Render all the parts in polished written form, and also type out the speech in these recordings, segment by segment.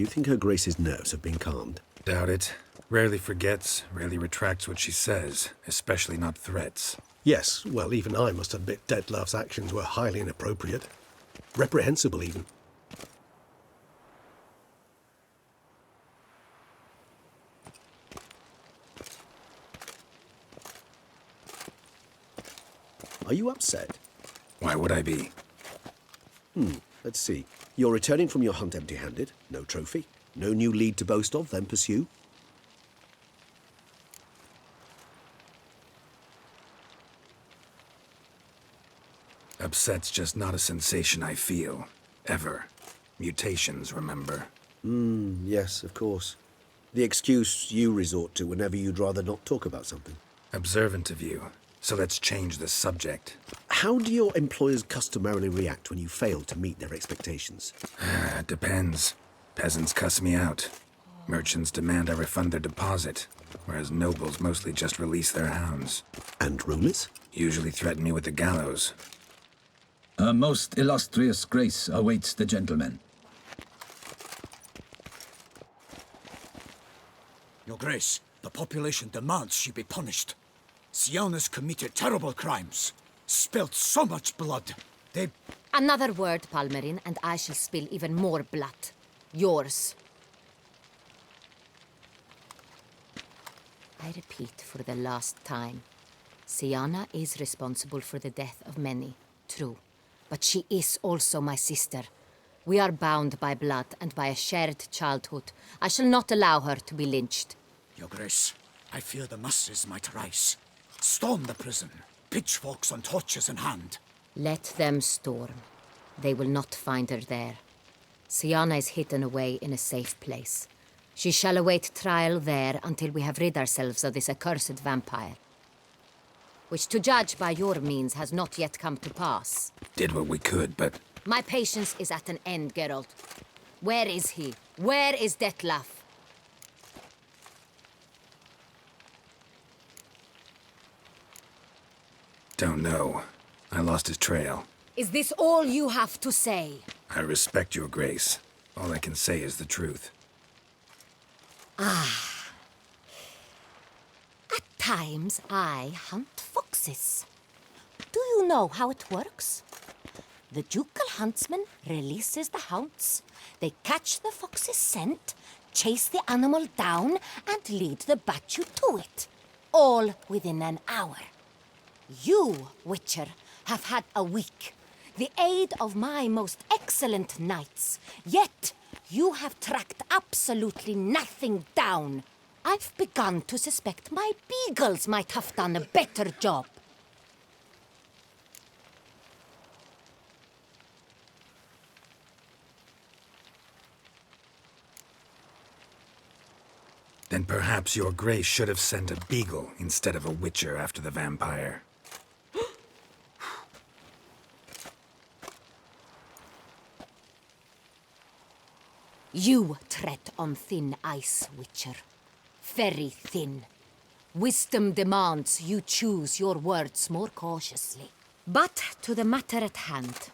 Do you think Her Grace's nerves have been calmed? Doubt it. Rarely forgets, rarely retracts what she says, especially not threats. Yes, well, even I must admit Detlav's actions were highly inappropriate. Reprehensible, even. Are you upset? Why would I be? Let's see. You're returning from your hunt empty-handed. No trophy. No new lead to boast of, then pursue. Upset's just not a sensation I feel. Ever. Mutations, remember? Yes, of course. The excuse you resort to whenever you'd rather not talk about something. Observant of you. So let's change the subject. How do your employers customarily react when you fail to meet their expectations? Depends. Peasants cuss me out. Merchants demand I refund their deposit, whereas nobles mostly just release their hounds. And rulers? Usually threaten me with the gallows. A most illustrious grace awaits the gentleman. Your Grace, the population demands she be punished. Siana's committed terrible crimes. Spilt so much blood. They... Another word, Palmerin, and I shall spill even more blood. Yours. I repeat for the last time. Siana is responsible for the death of many, true. But she is also my sister. We are bound by blood and by a shared childhood. I shall not allow her to be lynched. Your Grace, I fear the masses might rise. Storm the prison, pitchforks and torches in hand. Let them storm. They will not find her there. Siana is hidden away in a safe place. She shall await trial there until we have rid ourselves of this accursed vampire. Which, to judge by your means, has not yet come to pass. Did what we could, but... My patience is at an end, Geralt. Where is he? Where is Detlav? Don't know. I lost his trail. Is this all you have to say? I respect your grace. All I can say is the truth. At times, I hunt foxes. Do you know how it works? The ducal huntsman releases the hounds. They catch the fox's scent, chase the animal down, and lead the Bachu to it. All within an hour. You, Witcher, have had a week. The aid of my most excellent knights. Yet, you have tracked absolutely nothing down. I've begun to suspect my beagles might have done a better job. Then perhaps your grace should have sent a beagle instead of a witcher after the vampire. You tread on thin ice, Witcher. Very thin. Wisdom demands you choose your words more cautiously. But to the matter at hand.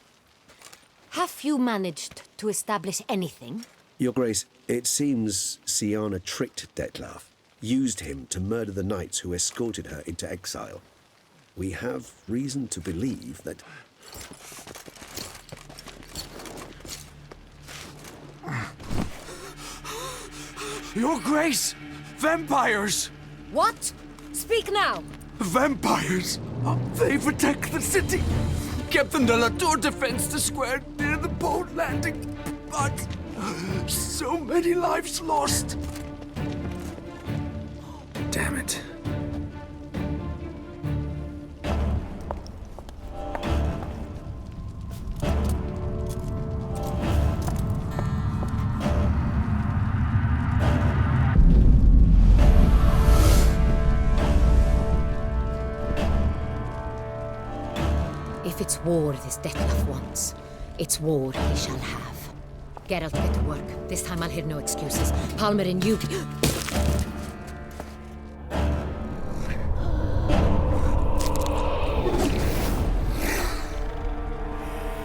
Have you managed to establish anything? Your Grace, it seems Siana tricked Detlav, used him to murder the knights who escorted her into exile. We have reason to believe that... Your Grace! Vampires! What? Speak now! Vampires! They protect the city! Captain de la Tour defends the square near the boat landing, but... so many lives lost! Damn it. If it's war this Detlav wants, it's war he shall have. Geralt, get to work. This time I'll hear no excuses. Palmerin, you...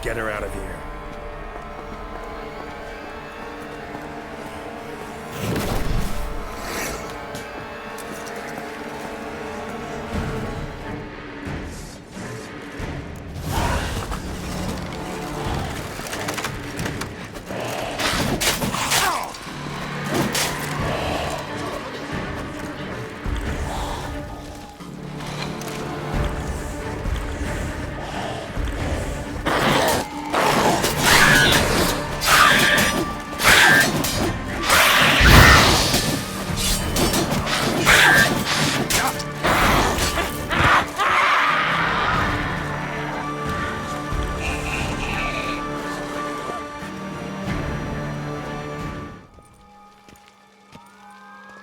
Get her out of here.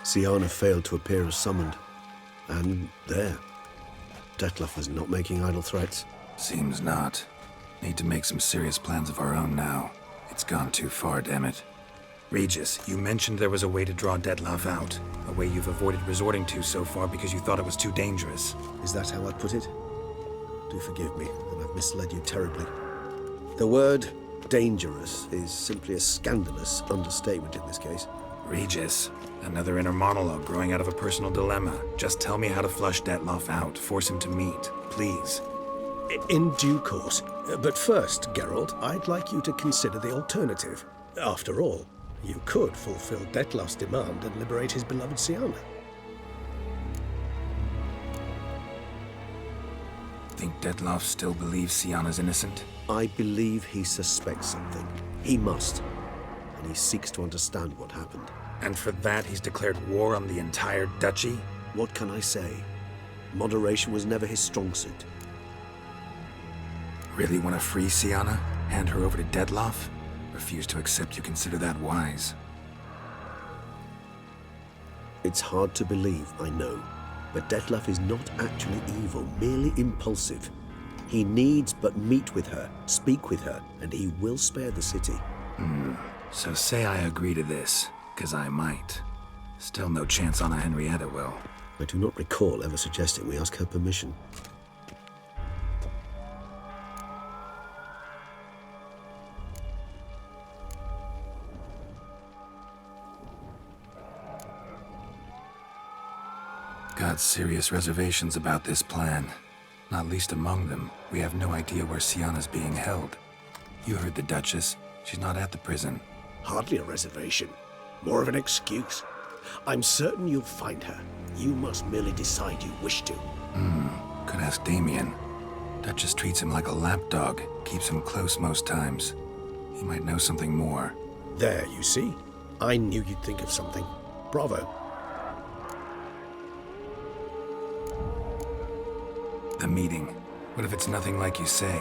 Siana failed to appear as summoned. And there. Detlef was not making idle threats. Seems not. Need to make some serious plans of our own now. It's gone too far, damn it. Regis, you mentioned there was a way to draw Detlef out. A way you've avoided resorting to so far because you thought it was too dangerous. Is that how I'd put it? Do forgive me that I've misled you terribly. The word dangerous is simply a scandalous understatement in this case. Regis, another inner monologue growing out of a personal dilemma. Just tell me how to flush Detlef out. Force him to meet, please. In due course. But first, Geralt, I'd like you to consider the alternative. After all, you could fulfill Detlef's demand and liberate his beloved Siana. Think Detlef still believes Siana's innocent? I believe he suspects something. He must. And he seeks to understand what happened. And for that, he's declared war on the entire duchy? What can I say? Moderation was never his strong suit. Really want to free Siana? Hand her over to Detlef? Refuse to accept you consider that wise. It's hard to believe, I know. But Detlef is not actually evil, merely impulsive. He needs but meet with her, speak with her, and he will spare the city. So say I agree to this, 'cause I might. Still no chance Anna Henrietta will. I do not recall ever suggesting we ask her permission. Got serious reservations about this plan. Not least among them, we have no idea where Siana's being held. You heard the Duchess. She's not at the prison. Hardly a reservation. More of an excuse. I'm certain you'll find her. You must merely decide you wish to. Could ask Damien. Duchess treats him like a lapdog, keeps him close most times. He might know something more. There, you see? I knew you'd think of something. Bravo. The meeting. What if it's nothing like you say?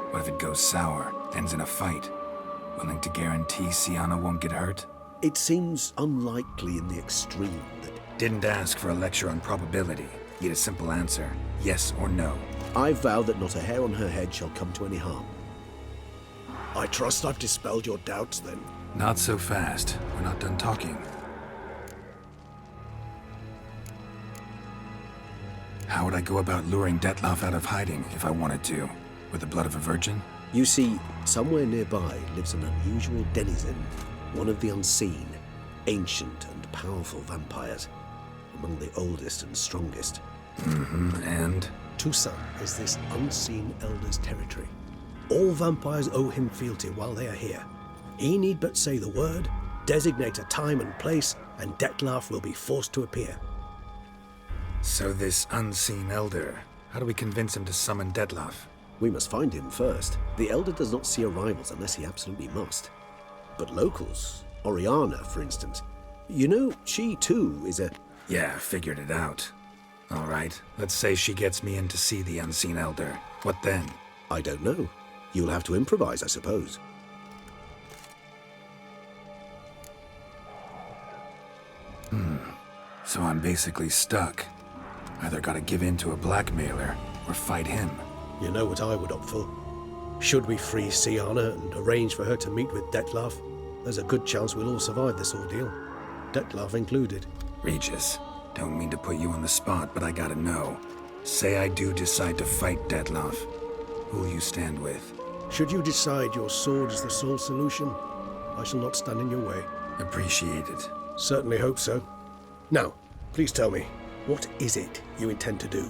What if it goes sour, ends in a fight? Willing to guarantee Siana won't get hurt? It seems unlikely in the extreme that... Didn't ask for a lecture on probability. Need a simple answer. Yes or no. I vow that not a hair on her head shall come to any harm. I trust I've dispelled your doubts, then. Not so fast. We're not done talking. How would I go about luring Detlef out of hiding if I wanted to? With the blood of a virgin? You see, somewhere nearby lives an unusual denizen, one of the unseen, ancient and powerful vampires, among the oldest and strongest. And? Toussaint is this unseen elder's territory. All vampires owe him fealty while they are here. He need but say the word, designate a time and place, and Detlef will be forced to appear. So this unseen elder, how do we convince him to summon Detlef? We must find him first. The Elder does not see arrivals unless he absolutely must. But locals, Oriana, for instance, you know, she too is a... Yeah, figured it out. All right, let's say she gets me in to see the unseen elder. What then? I don't know. You'll have to improvise, I suppose. So I'm basically stuck. Either gotta give in to a blackmailer, or fight him. You know what I would opt for. Should we free Siana and arrange for her to meet with Detlef, there's a good chance we'll all survive this ordeal. Detlef included. Regis, don't mean to put you on the spot, but I gotta know. Say I do decide to fight Detlef. Who'll you stand with? Should you decide your sword is the sole solution, I shall not stand in your way. Appreciated. Certainly hope so. Now, please tell me, what is it you intend to do?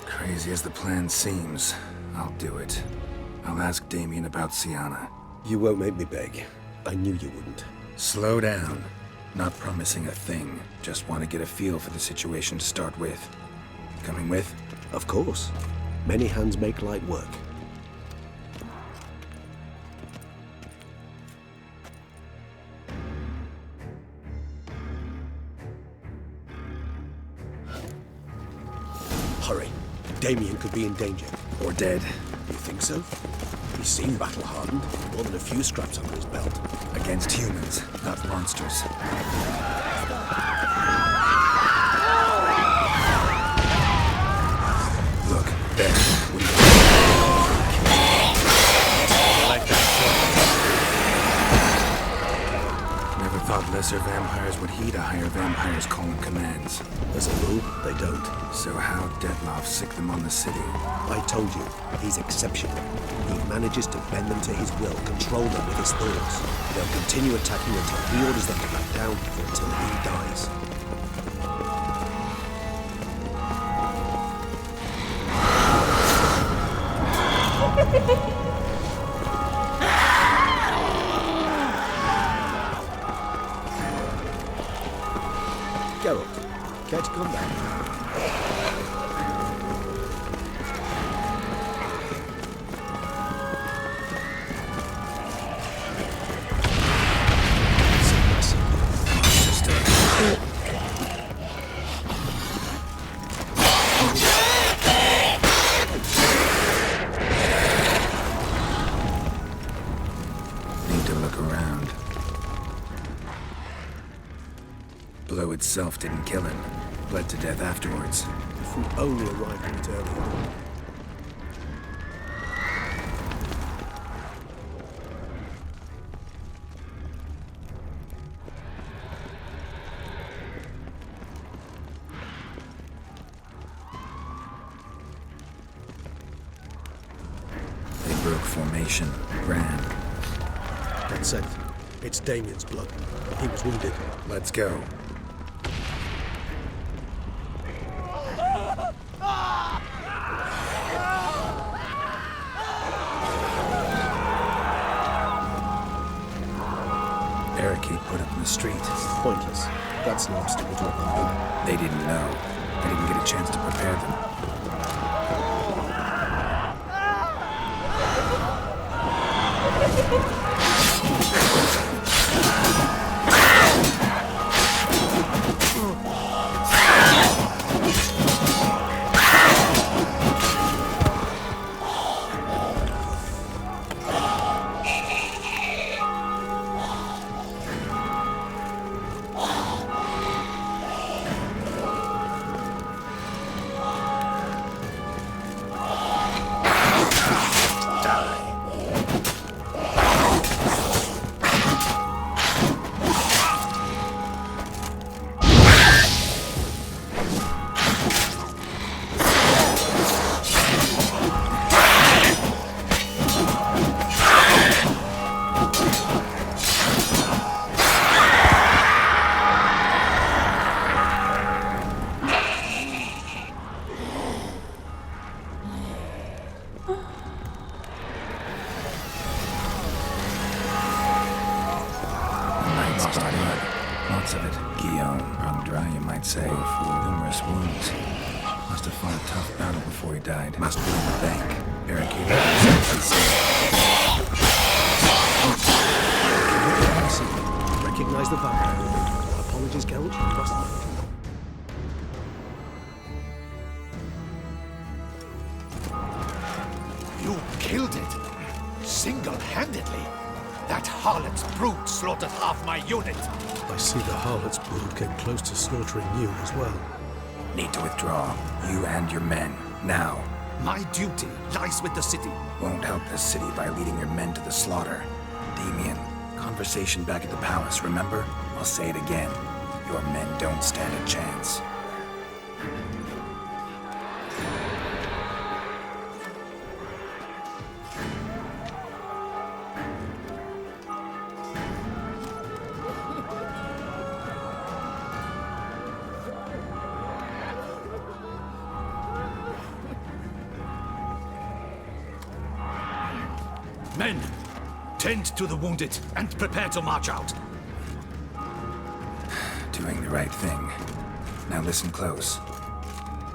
Crazy as the plan seems, I'll do it. I'll ask Damien about Siana. You won't make me beg. I knew you wouldn't. Slow down. Not promising a thing. Just want to get a feel for the situation to start with. Coming with? Of course. Many hands make light work. Hurry. Damien could be in danger. Or dead. You think so? He seemed battle-hardened, more than a few scraps under his belt. Against humans, not monsters. Look, there. What do you like that? Never thought lesser vampires would heed a higher vampire's calling commands. As a rule, they don't. So how Dettlaff sick them on the city? I told you, he's exceptional. He manages to bend them to his will, control them with his thoughts. They'll continue attacking until he orders them to back down, or until he dies. Geralt, care to come back? Need to look around. Blow itself didn't kill him. Bled to death afterwards. If we only arrived a bit earlier. They broke formation. Ran. That's it. It's Damien's blood. He was wounded. Let's go. Barricade put up in the street. Pointless. That's an obstacle to overcome. They didn't know. I didn't get a chance to prepare them. Lots of it. Guillaume, wrung dry, you might say, full of numerous wounds. Must have fought a tough battle before he died. Must be in the bank. Barricaded himself. Recognize the vampire. Apologies, Geralt. Cross the line. You killed it. Single-handedly. That harlot's brood slaughtered half my unit. I see the harlot's brood came close to slaughtering you as well. Need to withdraw. You and your men. Now. My duty lies with the city. Won't help this city by leading your men to the slaughter. Damien, conversation back at the palace, remember? I'll say it again. Your men don't stand a chance. Men, tend to the wounded and prepare to march out. Doing the right thing. Now listen close.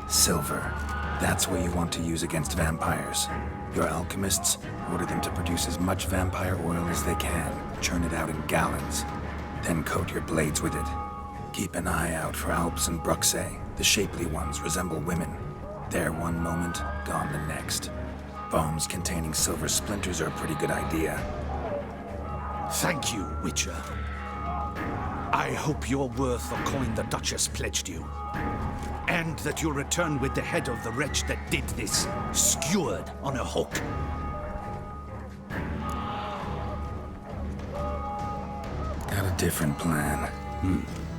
Silver. That's what you want to use against vampires. Your alchemists, order them to produce as much vampire oil as they can. Churn it out in gallons. Then coat your blades with it. Keep an eye out for Alps and Bruxae. The shapely ones resemble women. There one moment, gone the next. Bombs containing silver splinters are a pretty good idea. Thank you, Witcher. I hope you're worth the coin the Duchess pledged you. And that you'll return with the head of the wretch that did this, skewered on a hook. Got a different plan.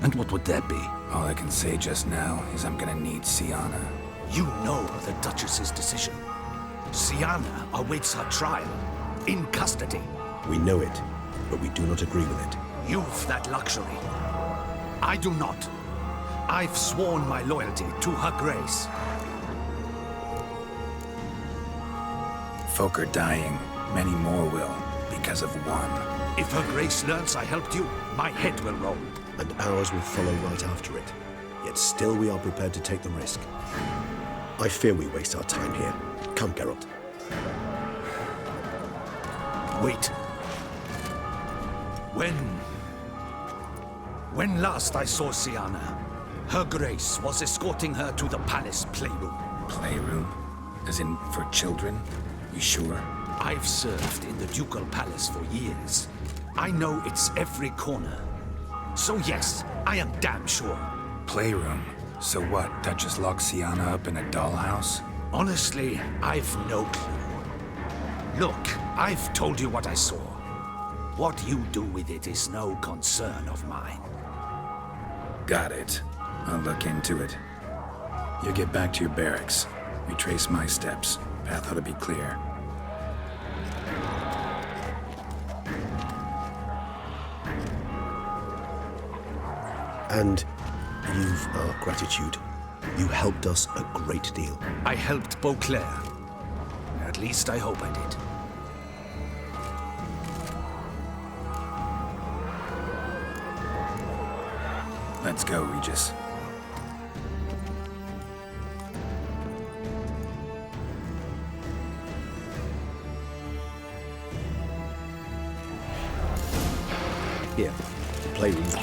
And what would that be? All I can say just now is I'm gonna need Sienna. You know the Duchess's decision. Sienna awaits her trial, in custody. We know it, but we do not agree with it. You've that luxury. I do not. I've sworn my loyalty to her grace. Folk are dying. Many more will, because of one. If her grace learns I helped you, my head will roll. And ours will follow right after it. Yet still we are prepared to take the risk. I fear we waste our time here. Come, Geralt. Wait. When last I saw Sienna, her grace was escorting her to the palace playroom. Playroom? As in for children? You sure? I've served in the ducal palace for years. I know it's every corner. So yes, I am damn sure. Playroom? So what, Duchess locked Sienna up in a dollhouse? Honestly, I've no clue. Look, I've told you what I saw. What you do with it is no concern of mine. Got it. I'll look into it. You get back to your barracks. Retrace my steps. Path ought to be clear. And you've our gratitude. You helped us a great deal. I helped Beauclair. At least I hope I did. Let's go, Regis. Here, the playroom's...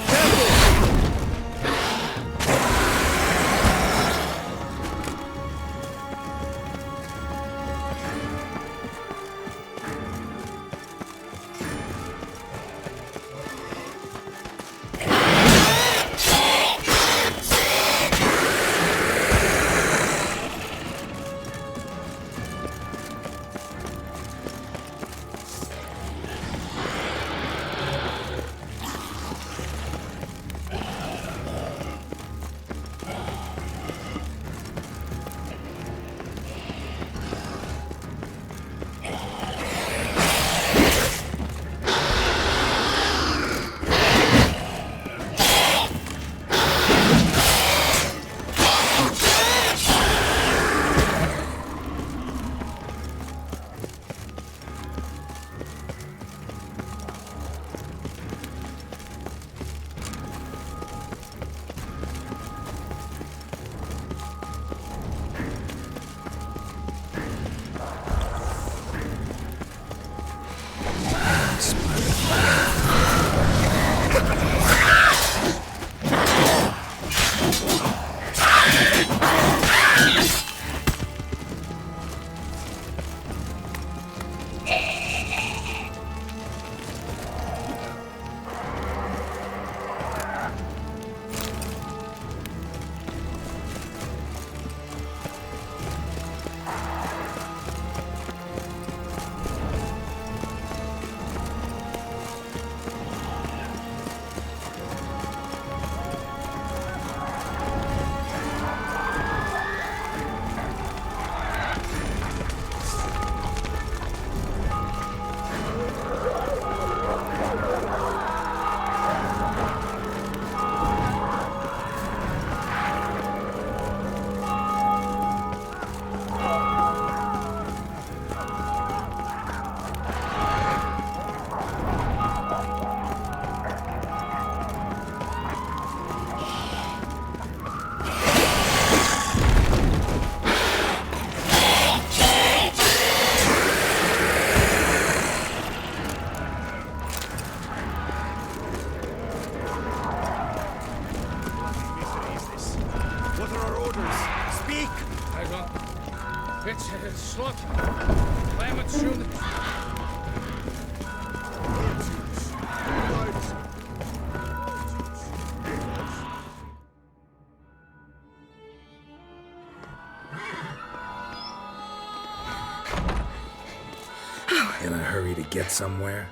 In a hurry to get somewhere?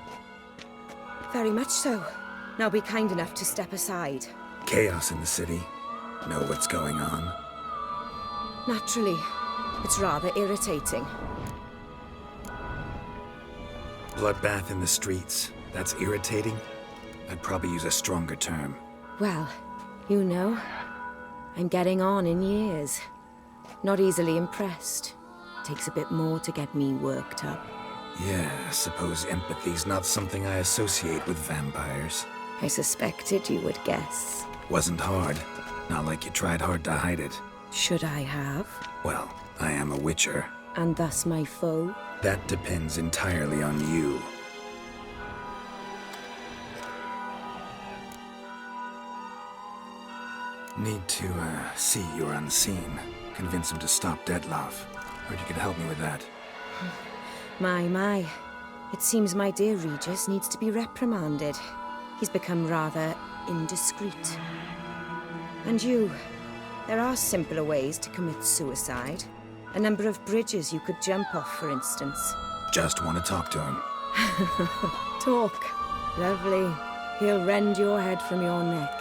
Very much so. Now be kind enough to step aside. Chaos in the city. Know what's going on? Naturally. It's rather irritating. Bloodbath in the streets. That's irritating? I'd probably use a stronger term. Well, you know, I'm getting on in years. Not easily impressed. Takes a bit more to get me worked up. Yeah, I suppose empathy's not something I associate with vampires. I suspected you would guess. Wasn't hard. Not like you tried hard to hide it. Should I have? Well, I am a witcher. And thus my foe? That depends entirely on you. Need to, see you're unseen. Convince him to stop Dettlaff. Heard you could help me with that. My. It seems my dear Regis needs to be reprimanded. He's become rather indiscreet. And you, there are simpler ways to commit suicide. A number of bridges you could jump off, for instance. Just want to talk to him. Talk. Lovely. He'll rend your head from your neck.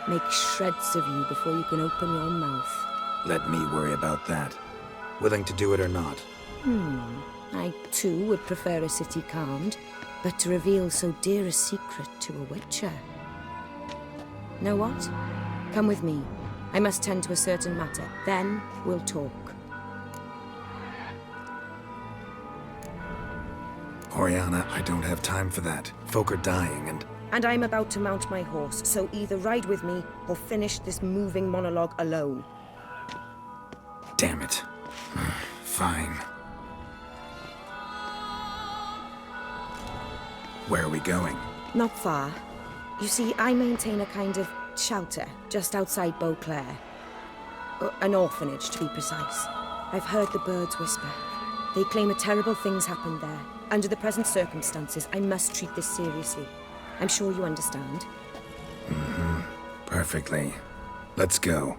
Make shreds of you before you can open your mouth. Let me worry about that. Willing to do it or not? I, too, would prefer a city calmed, but to reveal so dear a secret to a witcher. Know what? Come with me. I must tend to a certain matter. Then we'll talk. Oriana, I don't have time for that. Folk are dying And I'm about to mount my horse, so either ride with me or finish this moving monologue alone. Damn it. Fine. Where are we going? Not far. You see, I maintain a kind of shelter just outside Beauclair. An orphanage, to be precise. I've heard the birds whisper. They claim a terrible thing's happened there. Under the present circumstances, I must treat this seriously. I'm sure you understand. Perfectly. Let's go.